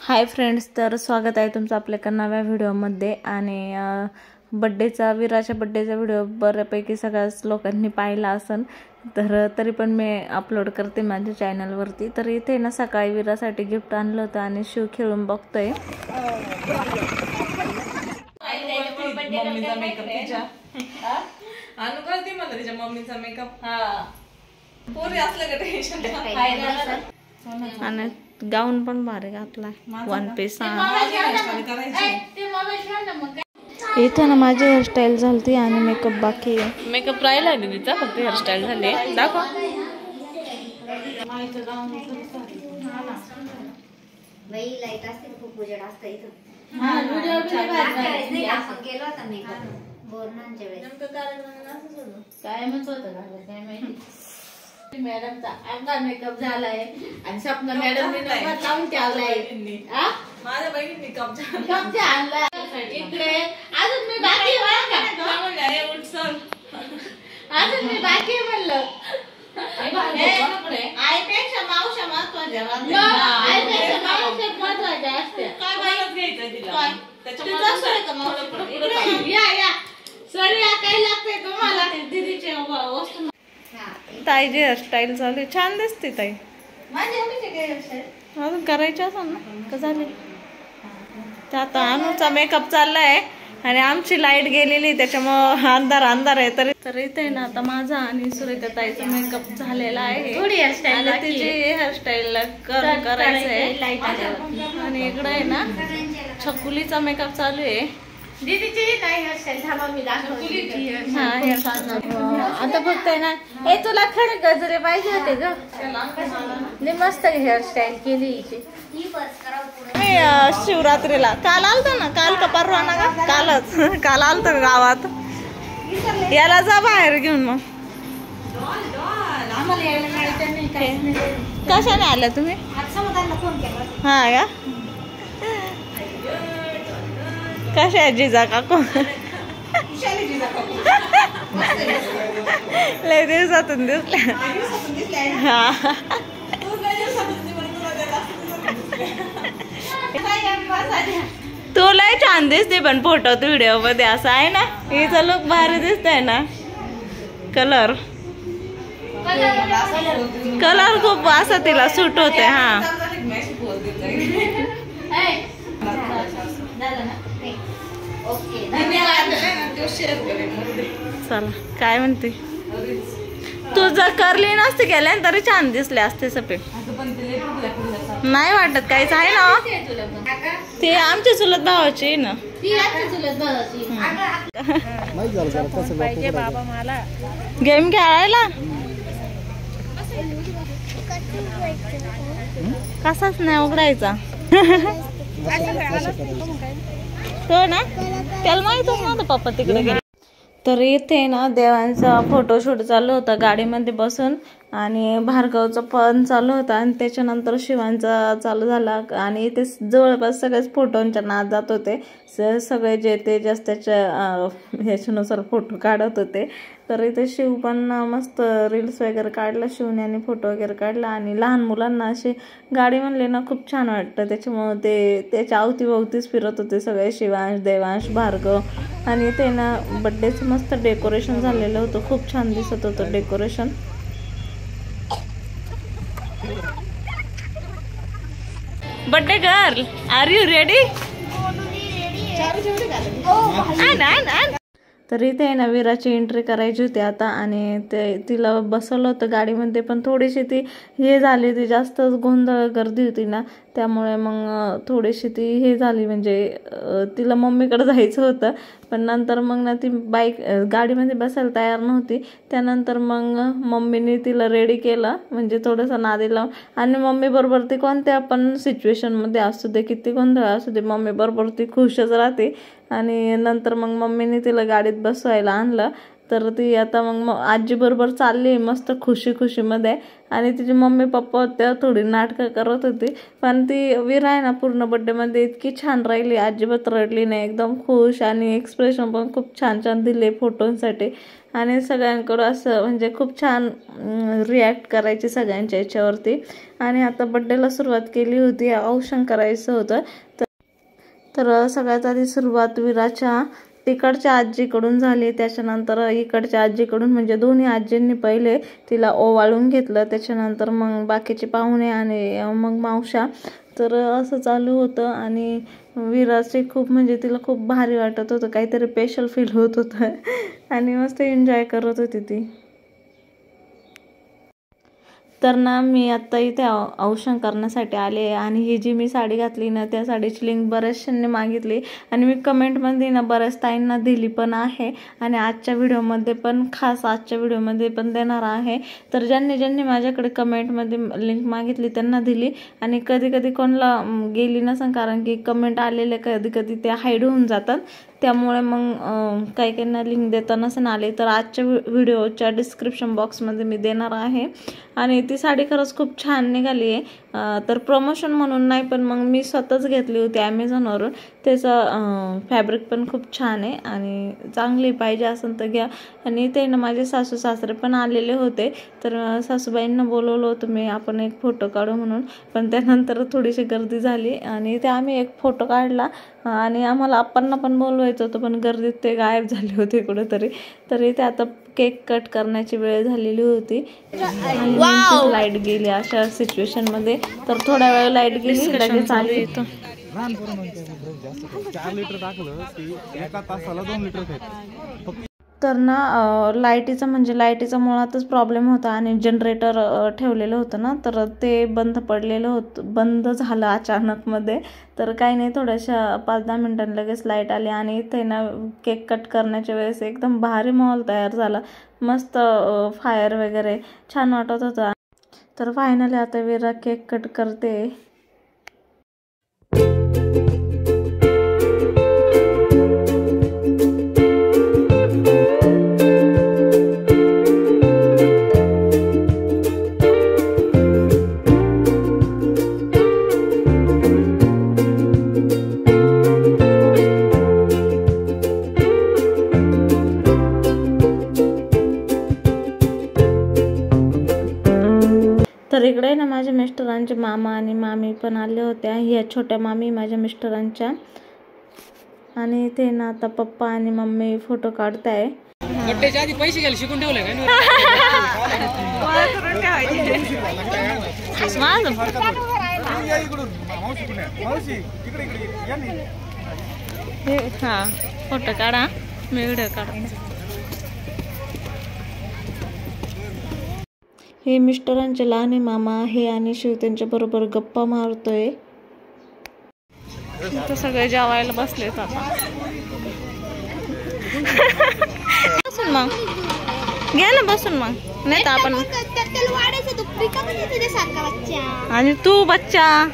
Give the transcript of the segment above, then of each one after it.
Hi friends, तर स्वागत आहे तुमचं आपल्या एका नव्या व्हिडिओमध्ये. आणि विराच्या बड्डेचा व्हिडिओ बऱ्यापैकी सगळ्याच लोकांनी पाहिला असेल, तर तरी पण मी अपलोड करते माझ्या चॅनलवरती. तर इथे ना सकाळी विरासाठी गिफ्ट आणलं होतं आणि शिव खेळून बघतोय. आणि गाऊन पण भारी घातलाय, वन पीस. इथं ना माझी हेअरस्टाईल झाली आणि मेकअप बाकी आहे. मेकअप राहिला दीदीचा, फक्त हेअरस्टाईल झाली. दाखव. मॅडमचा आमचा मेकअप झालाय आणि सपना मॅडम लावून ठेवलाय. माझ्या बहिणीने कप आणलाय. इकडे अजून मी बाकी अजून मी बाकी म्हणलं आईपेक्षा मावशा महत्वाच्या. आईपेक्षा मावशा महत्वाच्या असते. या सरी काय लागते तुम्हाला दीदीचे वस्तू. ताईची हेअरस्टाईल झाली, छान दिसते ताई. अजून करायची असं ना का झाली. आता अनुचा मेकअप चाललाय आणि आमची लाईट गेलेली, त्याच्यामुळं अंधार आहे. तर इथे ना आता माझा आणि सुरेखा ताईचा मेकअप झालेला आहे. थोडी हेअरस्टाईल, तिची हेअरस्टाईल करायचंय. आणि इकडे आहे ना छकुलीचा मेकअप चालू आहे. दीदीची नाही हेअरस्टाईल थांबा मी दाखवते. आता फक्त आहे ना, हे तुला खडे गजरे पाहिजे होते ग. मस्त हेअरस्टाईल केली हिची. मी शिवरात्रीला काल आलतो ना, काल का परवा ना का, काल आलतो गावात. याला जा बाहेर घेऊन. मग कशाने आल्या तुम्ही? हा का, कशा आहे जिजा काकू? लय दिवसातून दिसल्या. हा तू लय छान दिसते पण फोटोत व्हिडिओ मध्ये असं आहे ना. हिचा लुक भारी दिसतंय ना. कलर खूप असं तिला सूट होते. हा चला, काय म्हणते तू? जर करली नसते गेल्या तरी छान दिसले असते सगळे. नाही वाटत काहीच आहे ना. ते आमच्या चुलत भावाची ना. बाबा मला गेम खेळायला कसाच नाही उघडायचा. तो ना त्याला माहितच नव्हतं पप्पा तिकडे गेले. तर इथे ना देवांचा फोटोशूट चालू होता गाडीमध्ये बसून, आणि भार्गवचा पण चालू होता, आणि त्याच्यानंतर शिवांचा चालू झाला. आणि इथे जवळपास सगळेच फोटोंच्या नाद जात होते. सगळे जे ते जास्त त्याच्या ह्याच्यानुसार फोटो काढत होते. तर इथे शिव पण मस्त रील्स वगैरे काढला शिवने, आणि फोटो वगैरे काढला. आणि लहान मुलांना अशी गाडी म्हणले ना खूप छान वाटतं, त्याच्यामुळं ते त्याच्या अवतीभोवतीच फिरत होते सगळे, शिवांश, देवांश, भार्गव. आणि इथे ना बड्डेचं मस्त डेकोरेशन झालेलं होतं, खूप छान दिसत होतं decoration. Birthday girl, are you ready? तर इथे आहे ना विराची एंट्री करायची होती आता, आणि तिला बसवलं होतं गाडीमध्ये. पण थोडीशी ती हे झाली, ती जास्तच गोंधळ गर्दी होती ना, त्यामुळे मग थोडीशी ती हे झाली. म्हणजे तिला मम्मीकडे जायचं होतं, पण नंतर मग ना ती गाडीमध्ये बसायला तयार नव्हती. त्यानंतर मग मम्मीने तिला रेडी केलं, म्हणजे थोडंसं नादी लावून. आणि मम्मी बरोबर ती कोणत्या पण सिच्युएशनमध्ये असू दे, किती गोंधळ असू दे, मम्मी बरोबर ती खुशच राहते. आणि नंतर मग मम्मीने तिला गाडीत बसवायला आणलं. तर ती आता मग आजी बरोबर चालली मस्त खुशी खुशीमध्ये. आणि तिची मम्मी पप्पा त्या थोडी नाटकं करत होती, पण ती विरा आहे ना पूर्ण बड्डेमध्ये इतकी छान राहिली, अजिबात रडली नाही, एकदम खुश. आणि एक्सप्रेशन पण खूप छान छान दिले फोटोंसाठी. आणि सगळ्यांकडं असं म्हणजे खूप छान रिॲक्ट करायची सगळ्यांच्या याच्यावरती. आणि आता बड्डेला सुरुवात केली होती, औषण करायचं होतं. तर सगळ्यात आधी सुरुवात विराच्या तिकडच्या आजीकडून झाली, त्याच्यानंतर इकडच्या आजीकडून, म्हणजे दोन्ही आजींनी पहिले तिला ओवाळून घेतलं, त्याच्यानंतर मग बाकीचे पाहुणे आणि मग मावशा. तर असं चालू होतं. आणि विराचे खूप म्हणजे तिला खूप भारी वाटत होतं, काहीतरी स्पेशल फील होत होतं आणि मस्त एन्जॉय करत होती ती. तर ना मी आत्ता इथे औषण करण्यासाठी आले. आणि ही जी मी साडी घातली ना त्या साडीची लिंक बऱ्याचशांनी मागितली आणि मी कमेंटमध्ये ना बऱ्याच ताईंना दिली पण आहे. आणि आजच्या व्हिडिओमध्ये पण खास आजच्या व्हिडिओमध्ये पण देणार आहे. तर ज्यांनी माझ्याकडे कमेंटमध्ये लिंक मागितली त्यांना दिली. आणि कधी कधी कोणाला गेली नसेल, कारण की कमेंट आलेले कधी कधी ते हाईड होऊन जातात, त्यामुळे मग काही काहींना लिंक देता नसेल आले तर आजच्या व्हिडिओच्या डिस्क्रिप्शन बॉक्समध्ये मी देणार आहे. आणि ती साडी खरंच खूप छान निघाली आहे. तर प्रमोशन म्हणून नाही, पण मग मी स्वतःच घेतली होती ॲमेझॉनवरून. त्याचं फॅब्रिक पण खूप छान आहे आणि चांगली पाहिजे असेल तर घ्या. आणि ते ना माझे सासू सासरे पण आलेले होते, तर सासूबाईंना बोलवलं होतं मी आपण एक फोटो काढू म्हणून, पण त्यानंतर थोडीशी गर्दी झाली आणि ते आम्ही एक फोटो काढला. आणि आम्हाला आप्पांना पण बोलवायचं होतं, पण गर्दीत ते गायब झाले होते कुठेतरी. तरी ते आता केक कट करण्याची वेळ झालेली होती आणि लाईट गेली अशा सिच्युएशनमध्ये. तर थोड्या वेळ लाईट गेली, लगेच आली. 4 लिटर टाकलं की एका तासाला 2 लिटर. तर ना लाईटीचा मुळातच प्रॉब्लेम होता. आणि जनरेटर ठेवलेलं होतं ना, तर ते बंद झालं अचानकमध्ये. तर काही नाही, थोड्याशा 5-10 मिनिटांनी लगेच लाईट आली. आणि इथे ना केक कट करण्याच्या वेळेस एकदम भारी माहोल तयार झाला, मस्त फायर वगैरे छान वाटत होतं. तर फायनली आता विरा केक कट करते. तर इकडे ना माझ्या मिस्टरांचे मामा आणि मामी पण आले होत्या, ह्या छोट्या मामी माझ्या मिस्टरांच्या. आणि इथे ना आता पप्पा आणि मम्मी फोटो काढताय. बड्डेच्या आधी पैसे घ्यायला शिकून ठेवले का? हा फोटो काढा, मी व्हिडिओ काढा. हे मिस्टरांचे लहान मामा आहे आणि शिव त्यांच्या बरोबर गप्पा मारतोय. तर सगळे जेवायला बसलेत आता. बसून मग घ्या ना बसून मग, नाही तर आपण. आणि तू बच्चा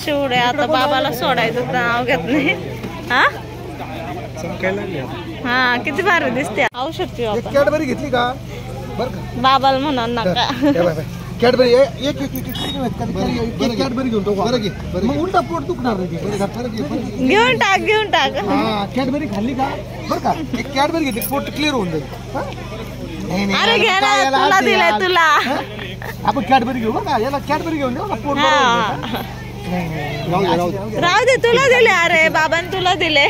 शिवडे आता बाबाला सोडायचं नाव घेत नाही. हा किती भारी दिसते. औषध कॅडबरी घेतली का? बाबाला म्हणा नका. कॅडबरी कॅडबरी घेऊन मग उलटा पोट दुखणार नाही. घेऊन टाक. कॅडबरी खाल्ली का बरं का? एक कॅडबरी घेतली पोट क्लिअर होऊन जाईल. अरे घे ना, तुला दिलंय तुला. आपण कॅडबरी घेऊ बघा, याला कॅडबरी घेऊन देऊ ना पोट. राहू दे, तुला दिले. अरे बाबांनी तुला दिले.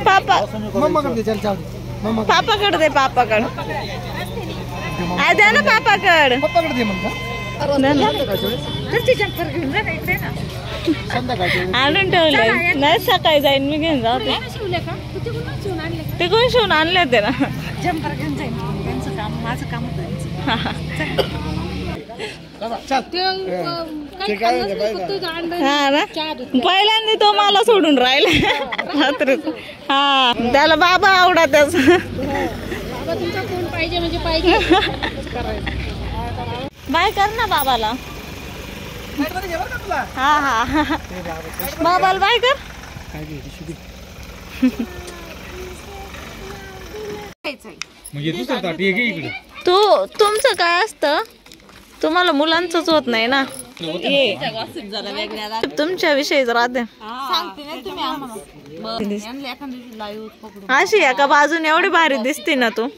पापा पापाकडे दे, पापाकडे द्या ना, पापाकडे. आणून ठेवलंय नाही, सकाळी जाईन मी घेऊन जाऊ. ते कोण शिवून आणले ते ना. पहिल्यांदा तो मला सोडून राहिला. हा त्याला बाबा आवडतच. बाय कर ना बाबाला. हा हा मोबाईल बाय कर. तुमचं काय असतं, तुम्हाला मुलांचंच होत नाही ना. तुमच्या विषयीच राहते. अशी एका बाजूने एवढी भारी दिसते ना तू,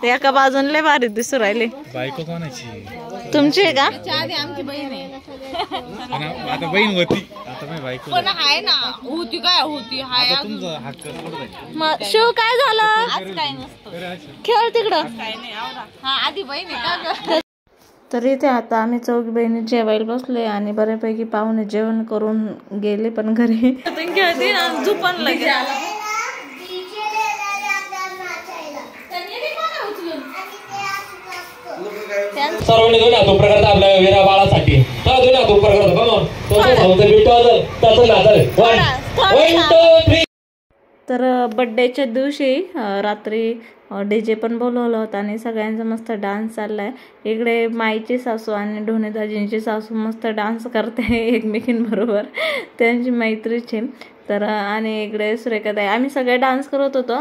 एका बाजून लय भारी दिसू राहिली. बायको कोणाची? तुमची आहे का? आमची बहीण आहे. आता बहीण होती, आता माझी बायको पण आहे ना, होती काय होती हाय. तुमचा हक्क सोडून मग शिव काय झालं? आज काय नसतं. खेळ तिकडं. हा आधी बहीण आहे का? तर इथे आता आम्ही चौघी बहिणी जेवायला बसलोय आणि बऱ्यापैकी पाहुणे जेवण करून गेले पण घरी. झोपण सर्वांनी दोन हात उपर करता आपल्या वीरा बाळासाठी. हा दोन हात उपर करतो. मग तर बड्डेच्या दिवशी रात्री डीजे पण बोलवलं होतं आणि सगळ्यांचा मस्त डान्स चाललाय. इकडे माईची सासू आणि ढोणेदाजींची सासू मस्त डान्स करते एकमेकींबरोबर, त्यांची मैत्रीची. तर आणि इकडे सुरेखाताई, आम्ही सगळे डान्स करत होतो.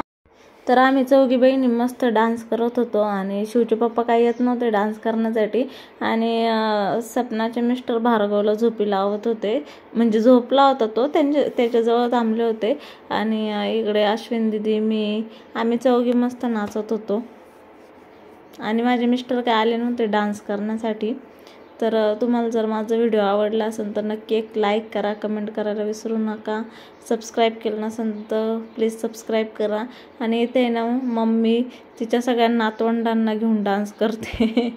तर आम्ही चौघी बहिणी मस्त डान्स करत होतो आणि शिवचे पप्पा काही येत नव्हते डान्स करण्यासाठी आणि सपनाचे मिस्टर भार्गवला झोपी लावत होते, म्हणजे झोपला होता तो, त्याच्याजवळ थांबले होते. आणि इकडे अश्विन दिदी, मी, आम्ही चौघी मस्त नाचत होतो आणि माझे मिस्टर काय आले नव्हते डान्स करण्यासाठी. तर तुम्हाला जर माझा व्हिडिओ आवडला असेल तर नक्की एक लाईक करा, कमेंट करायला विसरू नका. सबस्क्राईब केलं नसेल तर प्लीज सबस्क्राईब करा. आणि इथे ना मम्मी तिच्या सगळ्या नातवंडांना घेऊन डान्स करते.